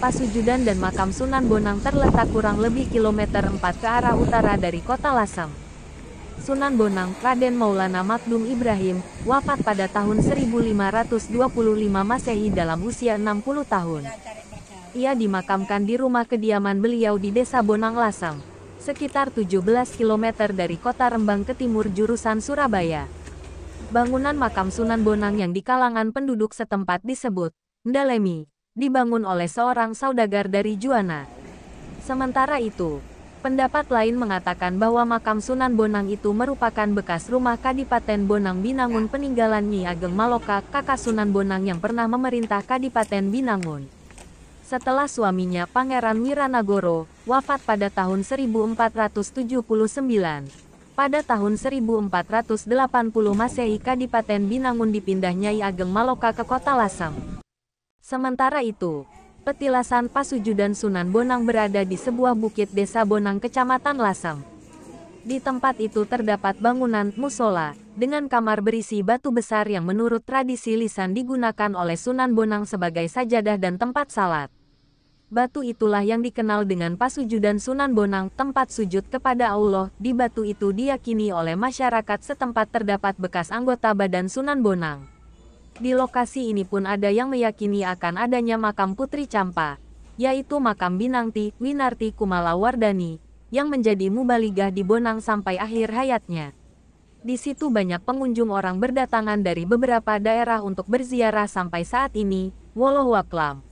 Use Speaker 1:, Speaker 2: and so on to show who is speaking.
Speaker 1: Pasujudan dan makam Sunan Bonang terletak kurang lebih kilometer 4 ke arah utara dari kota Lasem. Sunan Bonang, Raden Maulana Makdum Ibrahim, wafat pada tahun 1525 Masehi dalam usia 60 tahun. Ia dimakamkan di rumah kediaman beliau di Desa Bonang Lasem, sekitar 17 km dari kota Rembang ke timur jurusan Surabaya. Bangunan makam Sunan Bonang yang di kalangan penduduk setempat disebut Ndalemi, dibangun oleh seorang saudagar dari Juwana. Sementara itu, pendapat lain mengatakan bahwa makam Sunan Bonang itu merupakan bekas rumah Kadipaten Bonang Binangun peninggalan Nyi Ageng Maloka, kakak Sunan Bonang yang pernah memerintah Kadipaten Binangun. Setelah suaminya Pangeran Wiranagoro wafat pada tahun 1479, pada tahun 1480 Masehi Kadipaten Binangun dipindah Nyai Ageng Maloka ke kota Lasem. Sementara itu, petilasan Pasujudan Sunan Bonang berada di sebuah bukit Desa Bonang Kecamatan Lasem. Di tempat itu terdapat bangunan musola dengan kamar berisi batu besar yang menurut tradisi lisan digunakan oleh Sunan Bonang sebagai sajadah dan tempat salat. Batu itulah yang dikenal dengan Pasujudan Sunan Bonang, tempat sujud kepada Allah. Di batu itu diyakini oleh masyarakat setempat terdapat bekas anggota badan Sunan Bonang. Di lokasi ini pun ada yang meyakini akan adanya makam Putri Campa, yaitu makam Binangti Winarti Kumala Wardani, yang menjadi mubaligah di Bonang sampai akhir hayatnya. Di situ banyak pengunjung orang berdatangan dari beberapa daerah untuk berziarah sampai saat ini. Wallahu a'lam.